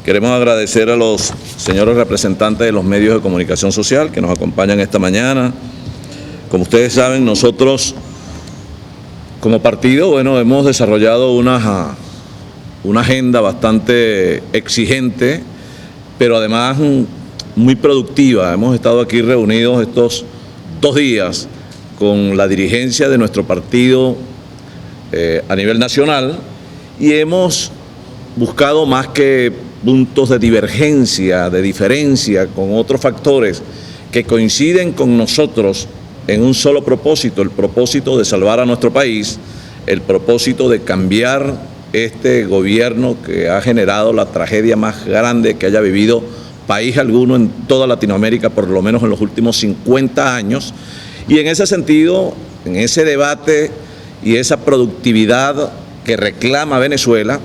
Queremos agradecer a los señores representantes de los medios de comunicación social que nos acompañan esta mañana. Como ustedes saben, nosotros como partido, hemos desarrollado una agenda bastante exigente, pero además muy productiva. Hemos estado aquí reunidos estos 2 días con la dirigencia de nuestro partido a nivel nacional y hemos buscado más que puntos de divergencia, de diferencia con otros factores que coinciden con nosotros en un solo propósito, el propósito de salvar a nuestro país, el propósito de cambiar este gobierno que ha generado la tragedia más grande que haya vivido país alguno en toda Latinoamérica, por lo menos en los últimos 50 años. Y en ese sentido, en ese debate y esa productividad que reclama Venezuela,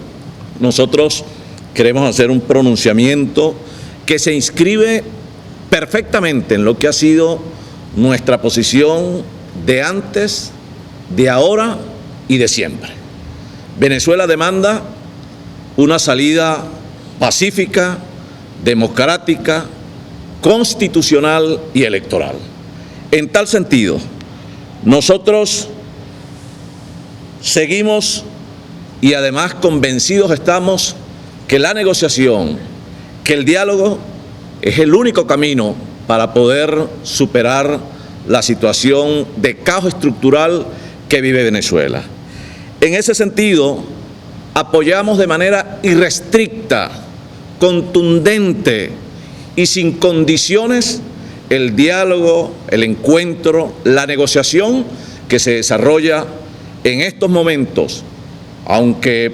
nosotros queremos hacer un pronunciamiento que se inscribe perfectamente en lo que ha sido nuestra posición de antes, de ahora y de siempre. Venezuela demanda una salida pacífica, democrática, constitucional y electoral. En tal sentido, nosotros seguimos y además convencidos estamos que la negociación, que el diálogo es el único camino para poder superar la situación de caos estructural que vive Venezuela. En ese sentido, apoyamos de manera irrestricta, contundente y sin condiciones el diálogo, el encuentro, la negociación que se desarrolla en estos momentos, aunque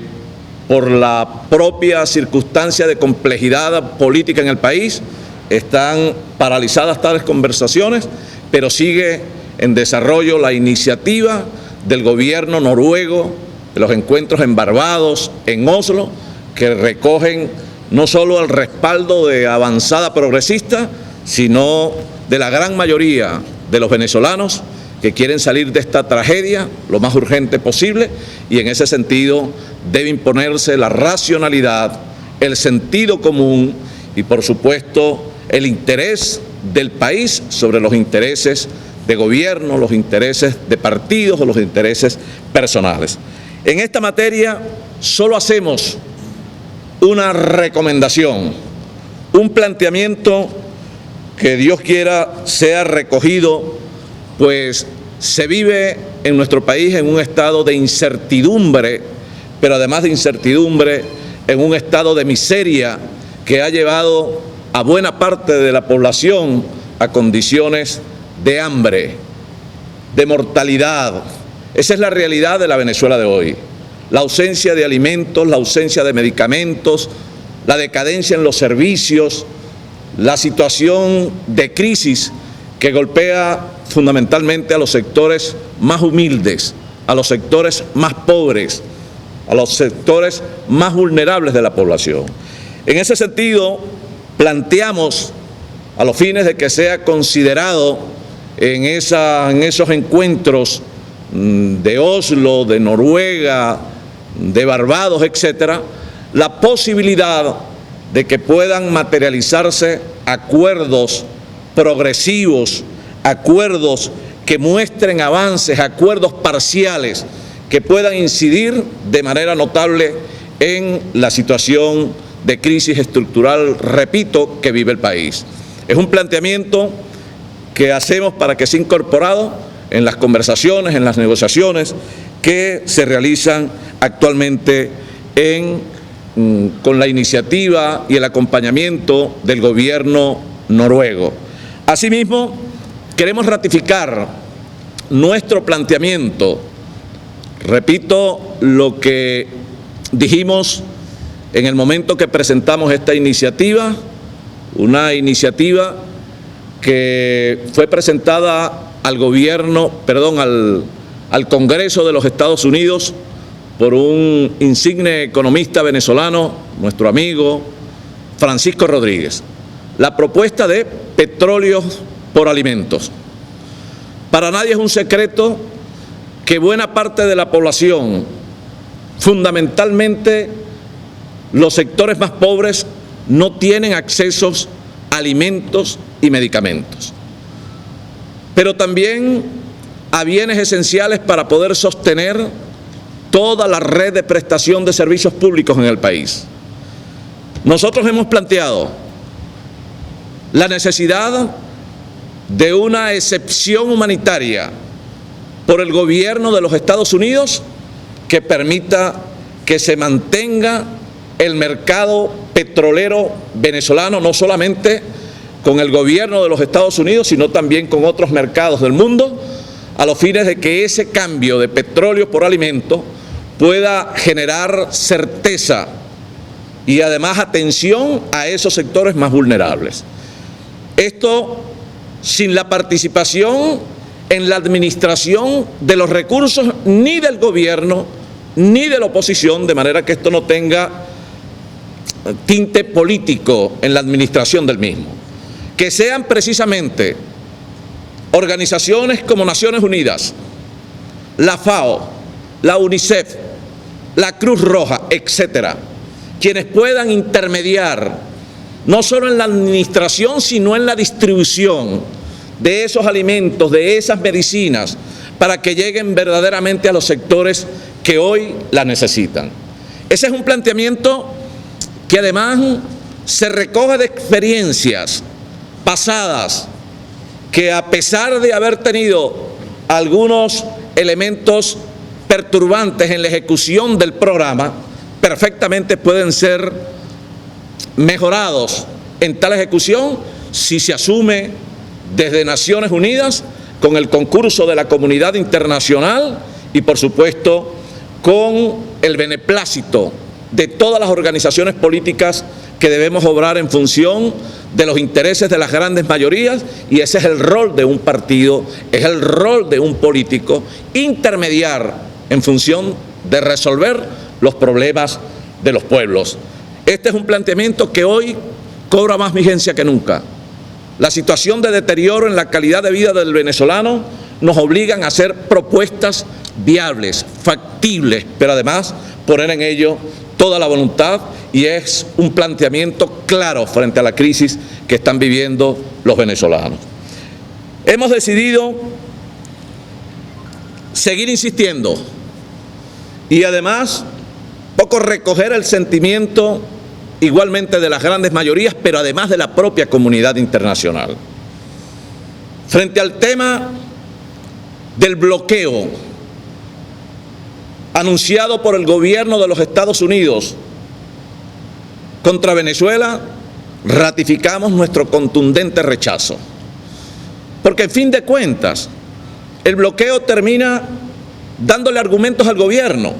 por la propia circunstancia de complejidad política en el país, están paralizadas tales conversaciones, pero sigue en desarrollo la iniciativa del gobierno noruego, de los encuentros en Barbados, en Oslo, que recogen no solo el respaldo de Avanzada Progresista, sino de la gran mayoría de los venezolanos que quieren salir de esta tragedia lo más urgente posible, y en ese sentido debe imponerse la racionalidad, el sentido común y, por supuesto, el interés del país sobre los intereses de gobierno, los intereses de partidos o los intereses personales. En esta materia solo hacemos una recomendación, un planteamiento que Dios quiera sea recogido, pues se vive en nuestro país en un estado de incertidumbre, pero además de incertidumbre, en un estado de miseria que ha llevado a buena parte de la población a condiciones de hambre, de mortalidad. Esa es la realidad de la Venezuela de hoy. La ausencia de alimentos, la ausencia de medicamentos, la decadencia en los servicios, la situación de crisis que golpea fundamentalmente a los sectores más humildes, a los sectores más pobres, a los sectores más vulnerables de la población. En ese sentido, planteamos, a los fines de que sea considerado en esos encuentros de Oslo, de Noruega, de Barbados, etcétera, la posibilidad de que puedan materializarse acuerdos progresivos, acuerdos que muestren avances, acuerdos parciales que puedan incidir de manera notable en la situación de crisis estructural, repito, que vive el país. Es un planteamiento que hacemos para que sea incorporado en las conversaciones, en las negociaciones que se realizan actualmente con la iniciativa y el acompañamiento del gobierno noruego. Asimismo, queremos ratificar nuestro planteamiento. Repito lo que dijimos en el momento que presentamos esta iniciativa, una iniciativa que fue presentada al Congreso de los Estados Unidos por un insigne economista venezolano, nuestro amigo Francisco Rodríguez. La propuesta de petróleos por alimentos. Para nadie es un secreto que buena parte de la población, fundamentalmente los sectores más pobres, no tienen accesos a alimentos y medicamentos, pero también a bienes esenciales para poder sostener toda la red de prestación de servicios públicos en el país. Nosotros hemos planteado la necesidad de una excepción humanitaria por el gobierno de los Estados Unidos que permita que se mantenga el mercado petrolero venezolano, no solamente con el gobierno de los Estados Unidos, sino también con otros mercados del mundo, a los fines de que ese cambio de petróleo por alimento pueda generar certeza y además atención a esos sectores más vulnerables. Esto sin la participación en la administración de los recursos ni del gobierno ni de la oposición, de manera que esto no tenga tinte político en la administración del mismo. Que sean precisamente organizaciones como Naciones Unidas, la FAO, la UNICEF, la Cruz Roja, etcétera, quienes puedan intermediar no solo en la administración, sino en la distribución de esos alimentos, de esas medicinas, para que lleguen verdaderamente a los sectores que hoy la necesitan. Ese es un planteamiento que además se recoge de experiencias pasadas que, a pesar de haber tenido algunos elementos perturbantes en la ejecución del programa, perfectamente pueden ser mejorados en tal ejecución si se asume desde Naciones Unidas, con el concurso de la comunidad internacional y, por supuesto, con el beneplácito de todas las organizaciones políticas que debemos obrar en función de los intereses de las grandes mayorías, y ese es el rol de un partido, es el rol de un político, intermediar en función de resolver los problemas de los pueblos. Este es un planteamiento que hoy cobra más vigencia que nunca. La situación de deterioro en la calidad de vida del venezolano nos obligan a hacer propuestas viables, factibles, pero además poner en ello toda la voluntad, y es un planteamiento claro frente a la crisis que están viviendo los venezolanos. Hemos decidido seguir insistiendo y además poco recoger el sentimiento igualmente de las grandes mayorías, pero además de la propia comunidad internacional. Frente al tema del bloqueo anunciado por el gobierno de los Estados Unidos contra Venezuela, ratificamos nuestro contundente rechazo. Porque, en fin de cuentas, el bloqueo termina dándole argumentos al gobierno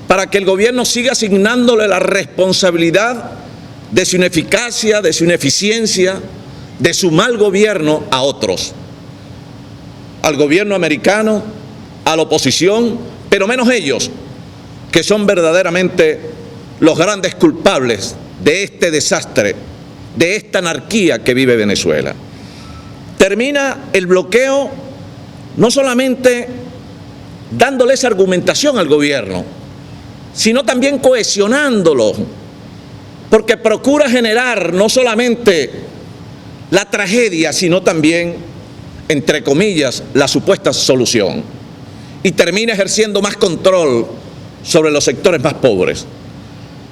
para que el gobierno siga asignándole la responsabilidad de su ineficacia, de su ineficiencia, de su mal gobierno a otros, al gobierno americano, a la oposición, pero menos ellos, que son verdaderamente los grandes culpables de este desastre, de esta anarquía que vive Venezuela. Termina el bloqueo no solamente dándole esa argumentación al gobierno, sino también cohesionándolo, porque procura generar no solamente la tragedia, sino también, entre comillas, la supuesta solución, y termina ejerciendo más control sobre los sectores más pobres.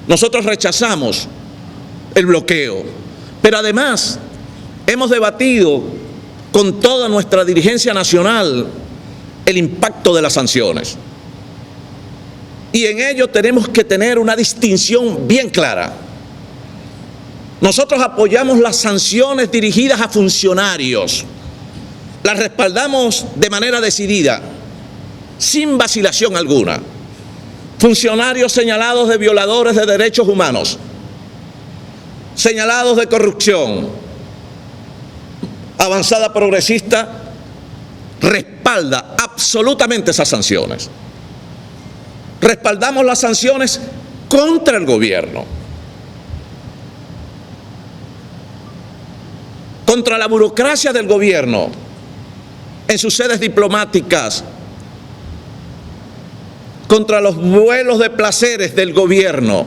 Nosotros rechazamos el bloqueo, pero además hemos debatido con toda nuestra dirigencia nacional el impacto de las sanciones. Y en ello tenemos que tener una distinción bien clara. Nosotros apoyamos las sanciones dirigidas a funcionarios, las respaldamos de manera decidida, sin vacilación alguna. Funcionarios señalados de violadores de derechos humanos, señalados de corrupción. Avanzada Progresista respalda absolutamente esas sanciones. Respaldamos las sanciones contra el gobierno, contra la burocracia del gobierno en sus sedes diplomáticas, contra los vuelos de placeres del gobierno,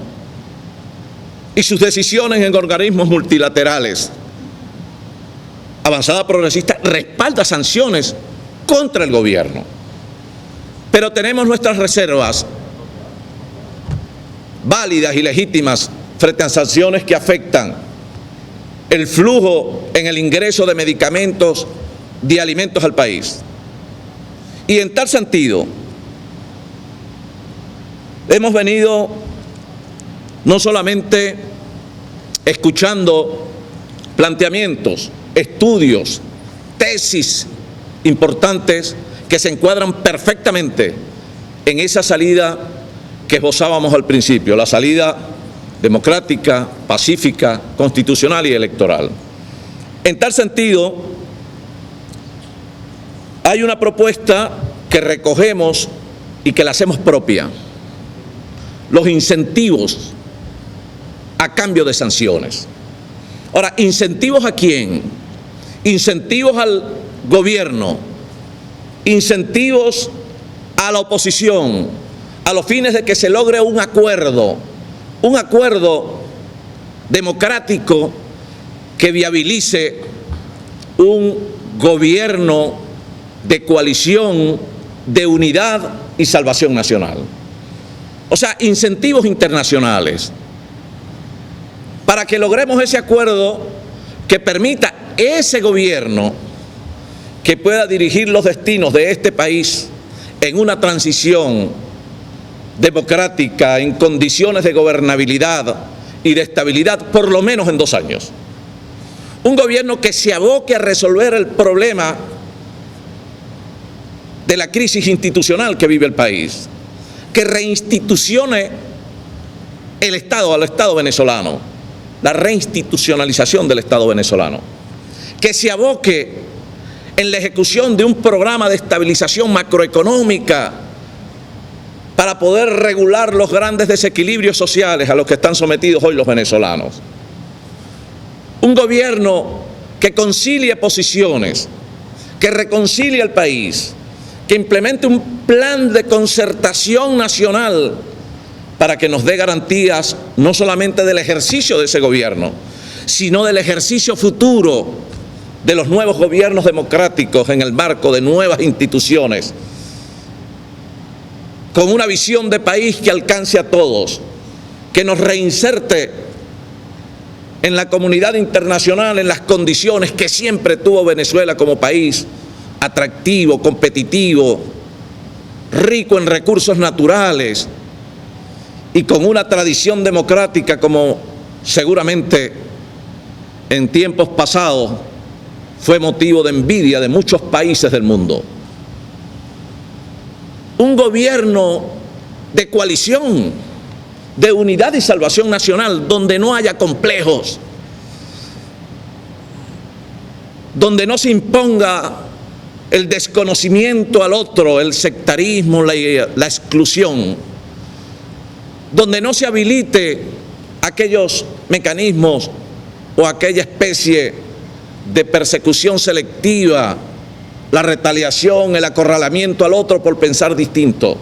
y sus decisiones en organismos multilaterales. Avanzada Progresista respalda sanciones contra el gobierno, pero tenemos nuestras reservas válidas y legítimas frente a sanciones que afectan el flujo en el ingreso de medicamentos, de alimentos al país. Y en tal sentido, hemos venido no solamente escuchando planteamientos, estudios, tesis importantes que se encuadran perfectamente en esa salida que esbozábamos al principio, la salida democrática, pacífica, constitucional y electoral. En tal sentido, hay una propuesta que recogemos y que la hacemos propia: los incentivos a cambio de sanciones. Ahora, ¿incentivos a quién? Incentivos al gobierno, incentivos a la oposición, a los fines de que se logre un acuerdo democrático que viabilice un gobierno de coalición, de unidad y salvación nacional. O sea, incentivos internacionales para que logremos ese acuerdo que permita ese gobierno que pueda dirigir los destinos de este país en una transición democrática, en condiciones de gobernabilidad y de estabilidad, por lo menos en 2 años. Un gobierno que se aboque a resolver el problema de la crisis institucional que vive el país, que reinstitucione el Estado al Estado venezolano, la reinstitucionalización del Estado venezolano, que se aboque en la ejecución de un programa de estabilización macroeconómica para poder regular los grandes desequilibrios sociales a los que están sometidos hoy los venezolanos. Un gobierno que concilie posiciones, que reconcilie al país, que implemente un plan de concertación nacional para que nos dé garantías no solamente del ejercicio de ese gobierno, sino del ejercicio futuro de los nuevos gobiernos democráticos en el marco de nuevas instituciones, con una visión de país que alcance a todos, que nos reinserte en la comunidad internacional en las condiciones que siempre tuvo Venezuela como país: atractivo, competitivo, rico en recursos naturales y con una tradición democrática como seguramente en tiempos pasados fue motivo de envidia de muchos países del mundo. Un gobierno de coalición, de unidad y salvación nacional, donde no haya complejos, donde no se imponga el desconocimiento al otro, el sectarismo, la exclusión, donde no se habilite aquellos mecanismos o aquella especie de persecución selectiva, la retaliación, el acorralamiento al otro por pensar distinto.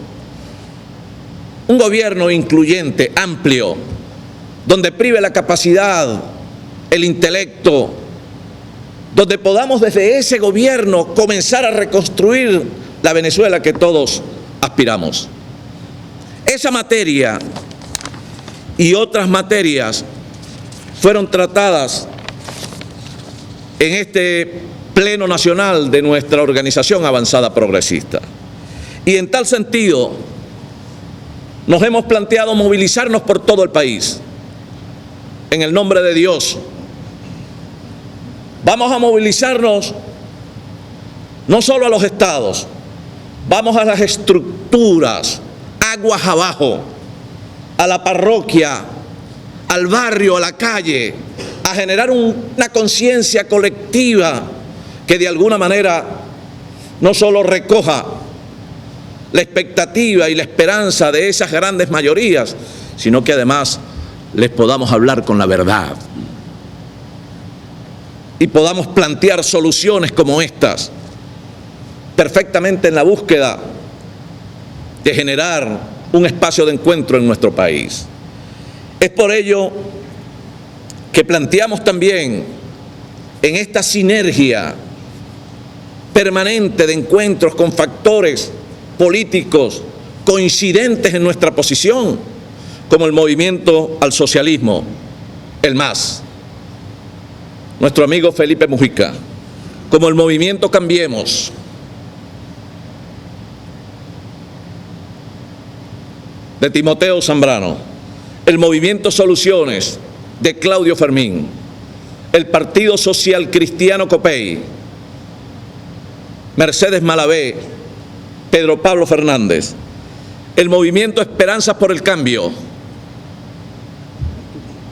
Un gobierno incluyente, amplio, donde prive la capacidad, el intelecto, donde podamos desde ese gobierno comenzar a reconstruir la Venezuela que todos aspiramos. Esa materia y otras materias fueron tratadas en este Pleno Nacional de nuestra organización Avanzada Progresista. Y en tal sentido, nos hemos planteado movilizarnos por todo el país, en el nombre de Dios. Vamos a movilizarnos no solo a los estados, vamos a las estructuras, aguas abajo, a la parroquia, al barrio, a la calle, a generar una conciencia colectiva que de alguna manera no solo recoja la expectativa y la esperanza de esas grandes mayorías, sino que además les podamos hablar con la verdad y podamos plantear soluciones como estas, perfectamente en la búsqueda de generar un espacio de encuentro en nuestro país. Es por ello que planteamos también en esta sinergia permanente de encuentros con factores políticos coincidentes en nuestra posición, como el movimiento al socialismo, el MAS, nuestro amigo Felipe Mujica, como el movimiento Cambiemos, de Timoteo Zambrano, el movimiento Soluciones, de Claudio Fermín, el Partido Social Cristiano Copey, Mercedes Malavé, Pedro Pablo Fernández, el movimiento Esperanzas por el Cambio,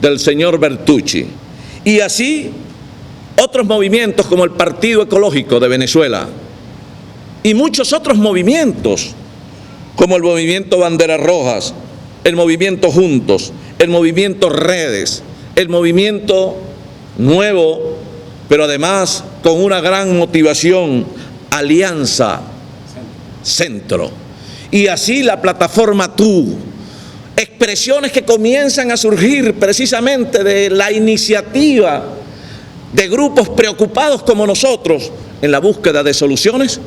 del señor Bertucci, y así otros movimientos como el Partido Ecológico de Venezuela y muchos otros movimientos como el movimiento Banderas Rojas, el movimiento Juntos, el movimiento Redes, el movimiento nuevo, pero además con una gran motivación, Alianza Centro, y así la plataforma Tú, expresiones que comienzan a surgir precisamente de la iniciativa de grupos preocupados como nosotros en la búsqueda de soluciones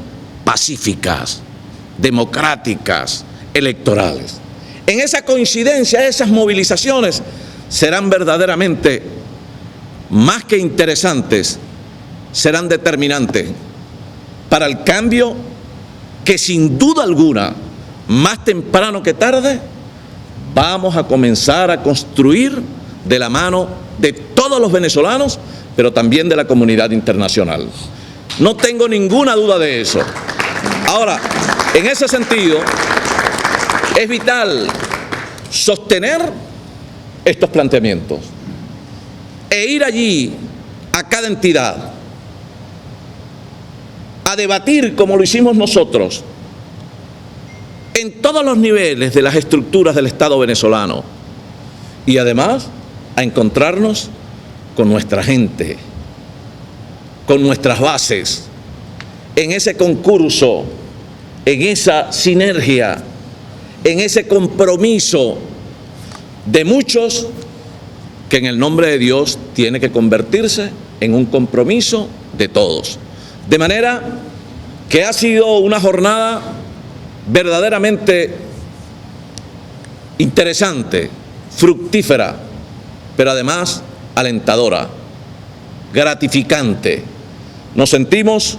pacíficas, democráticas, electorales. En esa coincidencia, esas movilizaciones serán verdaderamente más que interesantes, serán determinantes para el cambio que sin duda alguna, más temprano que tarde, vamos a comenzar a construir de la mano de todos los venezolanos, pero también de la comunidad internacional. No tengo ninguna duda de eso. Ahora, en ese sentido, es vital sostener estos planteamientos e ir allí a cada entidad a debatir como lo hicimos nosotros en todos los niveles de las estructuras del Estado venezolano y además a encontrarnos con nuestra gente, con nuestras bases, en ese concurso, en esa sinergia, en ese compromiso de muchos que en el nombre de Dios tiene que convertirse en un compromiso de todos. De manera que ha sido una jornada verdaderamente interesante, fructífera, pero además alentadora, gratificante. Nos sentimos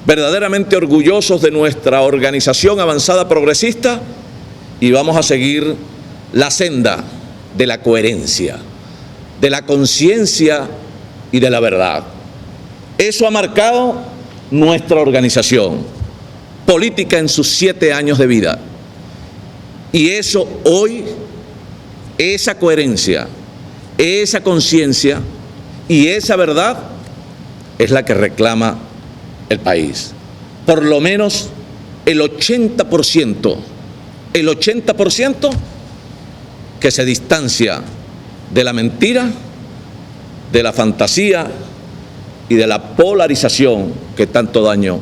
verdaderamente orgullosos de nuestra organización avanzada progresista y vamos a seguir la senda de la coherencia, de la conciencia y de la verdad. Eso ha marcado nuestra organización política en sus 7 años de vida. Y eso hoy, esa coherencia, esa conciencia y esa verdad es la que reclama el país. Por lo menos el 80% que se distancia de la mentira, de la fantasía y de la polarización que tanto daño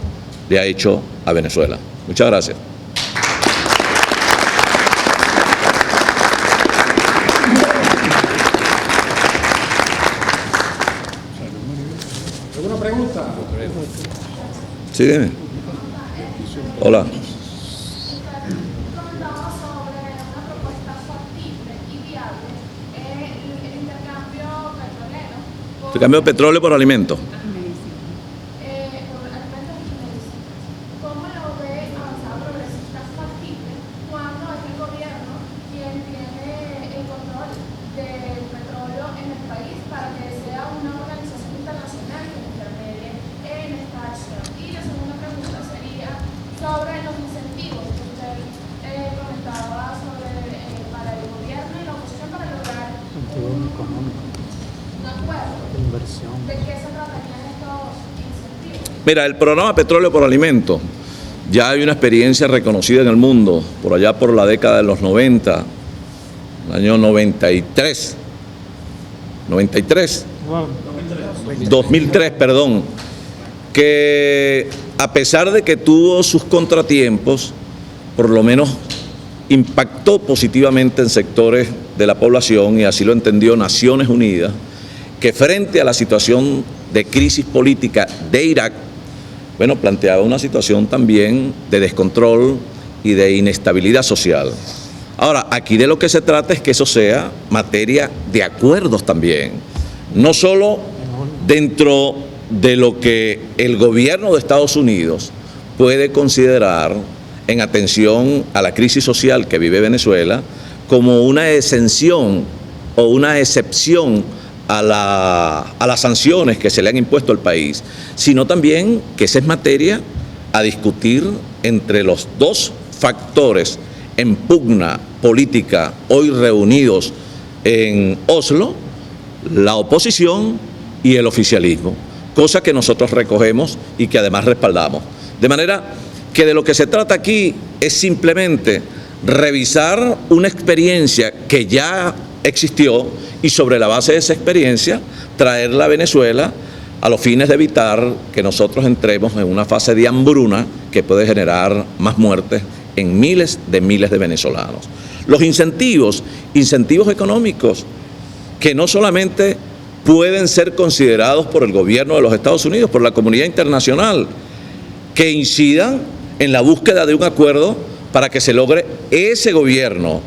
le ha hecho a Venezuela. Muchas gracias. ¿Alguna pregunta? Sí, dime. Hola. El cambio de petróleo por alimentos. ¿Cómo lo ve avanzada progresista factible cuando es el gobierno quien tiene el control del petróleo en el país para que sea una organización internacional que intermedie en esta acción? Y la segunda pregunta sería sobre los incentivos que usted comentaba sobre para el gobierno y la oposición para lograr un acuerdo. ¿De qué se tratarían estos incentivos? Mira, el programa Petróleo por Alimentos ya hay una experiencia reconocida en el mundo, por allá por la década de los 90, el año 2003, perdón, que a pesar de que tuvo sus contratiempos, por lo menos impactó positivamente en sectores de la población y así lo entendió Naciones Unidas, que frente a la situación de crisis política de Irak, bueno, planteaba una situación también de descontrol y de inestabilidad social. Ahora, aquí de lo que se trata es que eso sea materia de acuerdos también, no solo dentro de lo que el gobierno de Estados Unidos puede considerar en atención a la crisis social que vive Venezuela como una exención o una excepción a las sanciones que se le han impuesto al país, sino también que esa es materia a discutir entre los dos factores en pugna política hoy reunidos en Oslo, la oposición y el oficialismo, cosa que nosotros recogemos y que además respaldamos. De manera que de lo que se trata aquí es simplemente revisar una experiencia que ya existió y sobre la base de esa experiencia traerla a Venezuela a los fines de evitar que nosotros entremos en una fase de hambruna que puede generar más muertes en miles de venezolanos. Los incentivos económicos que no solamente pueden ser considerados por el gobierno de los Estados Unidos, por la comunidad internacional, que incidan en la búsqueda de un acuerdo para que se logre ese gobierno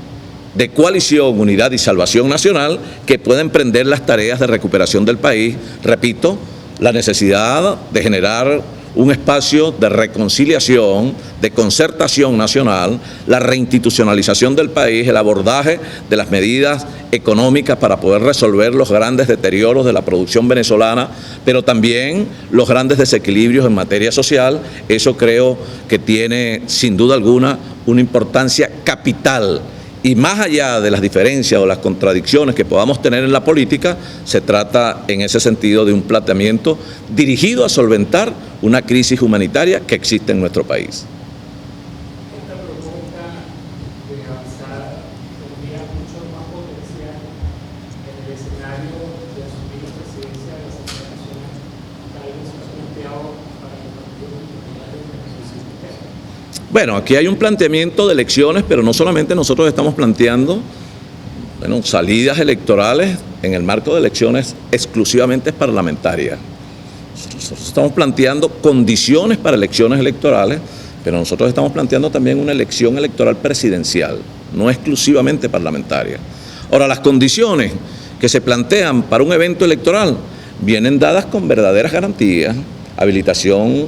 de coalición, unidad y salvación nacional que pueda emprender las tareas de recuperación del país. Repito, la necesidad de generar un espacio de reconciliación, de concertación nacional, la reinstitucionalización del país, el abordaje de las medidas económicas para poder resolver los grandes deterioros de la producción venezolana, pero también los grandes desequilibrios en materia social. Eso creo que tiene, sin duda alguna, una importancia capital. Y más allá de las diferencias o las contradicciones que podamos tener en la política, se trata en ese sentido de un planteamiento dirigido a solventar una crisis humanitaria que existe en nuestro país. Esta propuesta de avanzar tendría mucho más potencial en el escenario de asumir la presidencia de la Asamblea Nacional, tal como se ha planteado para el Partido Popular en Venezuela. Bueno, aquí hay un planteamiento de elecciones, pero no solamente nosotros estamos planteando salidas electorales en el marco de elecciones exclusivamente parlamentarias. Nosotros estamos planteando condiciones para elecciones electorales, pero nosotros estamos planteando también una elección electoral presidencial, no exclusivamente parlamentaria. Ahora, las condiciones que se plantean para un evento electoral vienen dadas con verdaderas garantías: habilitación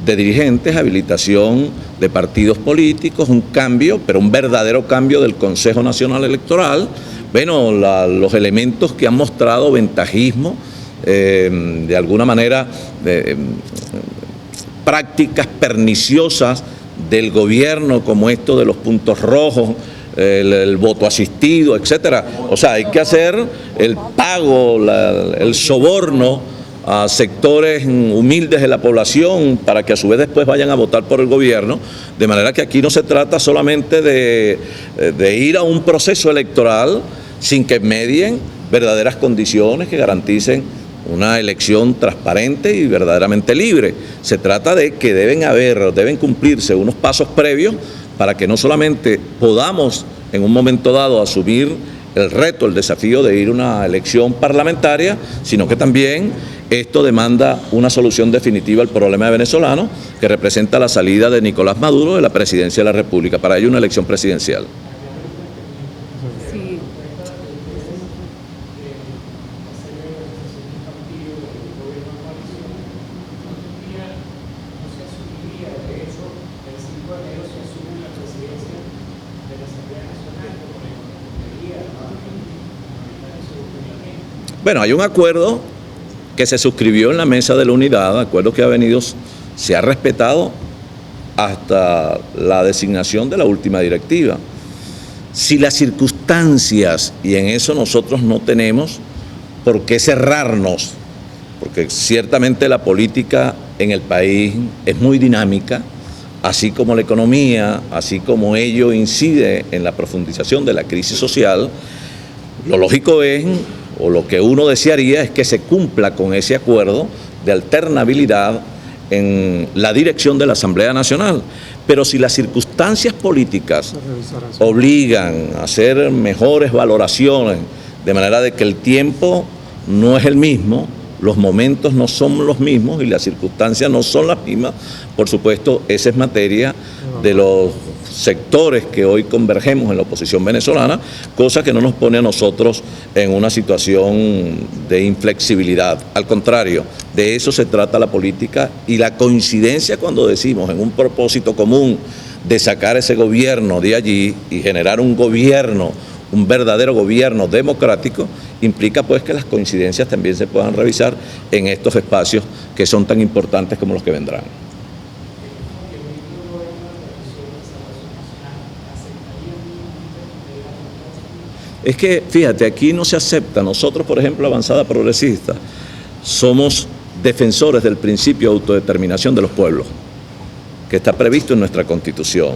de dirigentes, habilitación de partidos políticos, un cambio, pero un verdadero cambio del Consejo Nacional Electoral. Bueno, los elementos que han mostrado ventajismo, de alguna manera, prácticas perniciosas del gobierno, como esto de los puntos rojos, el voto asistido, etcétera. O sea, hay que hacer el pago, el soborno a sectores humildes de la población para que a su vez después vayan a votar por el gobierno, de manera que aquí no se trata solamente de ir a un proceso electoral sin que medien verdaderas condiciones que garanticen una elección transparente y verdaderamente libre. Se trata de que deben cumplirse unos pasos previos para que no solamente podamos en un momento dado asumir el reto, el desafío de ir a una elección parlamentaria, sino que también esto demanda una solución definitiva al problema venezolano, que representa la salida de Nicolás Maduro de la presidencia de la República, para ello una elección presidencial. Sí. Bueno, hay un acuerdo que se suscribió en la Mesa de la Unidad, acuerdo que se ha respetado hasta la designación de la última directiva. Si las circunstancias, y en eso nosotros no tenemos por qué cerrarnos, porque ciertamente la política en el país es muy dinámica, así como la economía, así como ello incide en la profundización de la crisis social, lo lógico es, o lo que uno desearía es que se cumpla con ese acuerdo de alternabilidad en la dirección de la Asamblea Nacional. Pero si las circunstancias políticas obligan a hacer mejores valoraciones, de manera de que el tiempo no es el mismo, los momentos no son los mismos y las circunstancias no son las mismas. Por supuesto, esa es materia de los sectores que hoy convergemos en la oposición venezolana, cosa que no nos pone a nosotros en una situación de inflexibilidad. Al contrario, de eso se trata la política, y la coincidencia cuando decimos en un propósito común de sacar ese gobierno de allí y generar un gobierno, un verdadero gobierno democrático, implica pues que las coincidencias también se puedan revisar en estos espacios que son tan importantes como los que vendrán. Es que, fíjate, aquí no se acepta. Nosotros, por ejemplo, Avanzada Progresista, somos defensores del principio de autodeterminación de los pueblos, que está previsto en nuestra Constitución.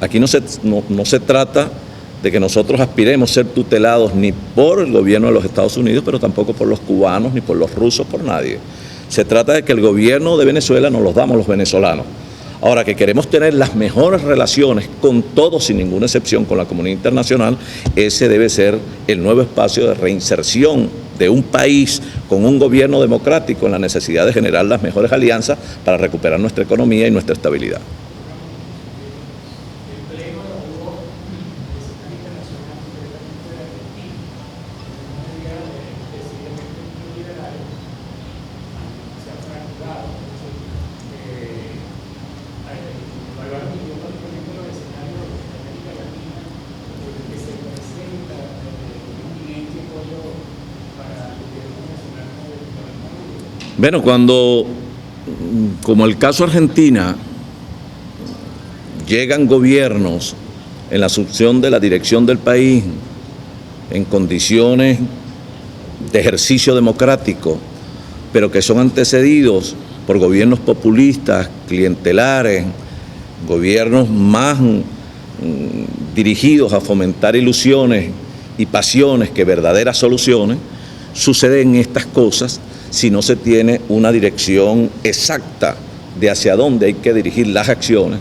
Aquí no se trata de que nosotros aspiremos a ser tutelados ni por el gobierno de los Estados Unidos, pero tampoco por los cubanos, ni por los rusos, por nadie. Se trata de que el gobierno de Venezuela nos los damos los venezolanos. Ahora, que queremos tener las mejores relaciones con todos, sin ninguna excepción, con la comunidad internacional, ese debe ser el nuevo espacio de reinserción de un país con un gobierno democrático, en la necesidad de generar las mejores alianzas para recuperar nuestra economía y nuestra estabilidad. Bueno, como el caso Argentina, llegan gobiernos en la asunción de la dirección del país en condiciones de ejercicio democrático, pero que son antecedidos por gobiernos populistas, clientelares, gobiernos más dirigidos a fomentar ilusiones y pasiones que verdaderas soluciones, suceden estas cosas si no se tiene una dirección exacta de hacia dónde hay que dirigir las acciones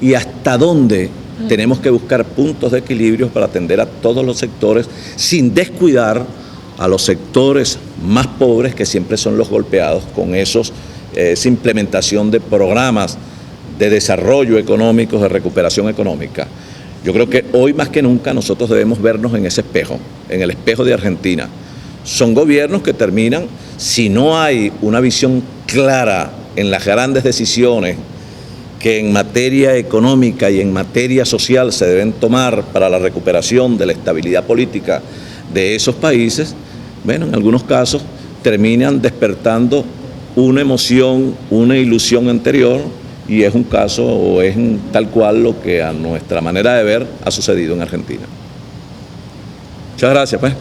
y hasta dónde tenemos que buscar puntos de equilibrio para atender a todos los sectores sin descuidar a los sectores más pobres, que siempre son los golpeados con esa implementación de programas de desarrollo económico, de recuperación económica. Yo creo que hoy más que nunca nosotros debemos vernos en ese espejo, en el espejo de Argentina. Son gobiernos que terminan, si no hay una visión clara en las grandes decisiones que en materia económica y en materia social se deben tomar para la recuperación de la estabilidad política de esos países, bueno, en algunos casos terminan despertando una emoción, una ilusión anterior, y es un caso o es tal cual lo que a nuestra manera de ver ha sucedido en Argentina. Muchas gracias, pues.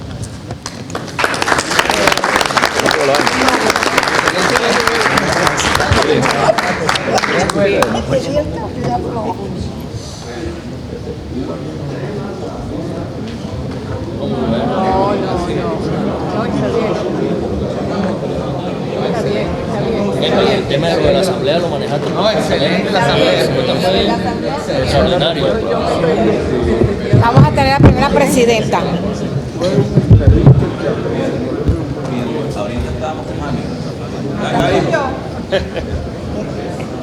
El tema de la asamblea lo manejaste. No, excelente la asamblea. Extraordinario. Vamos a tener la primera presidenta. Ahorita estábamos con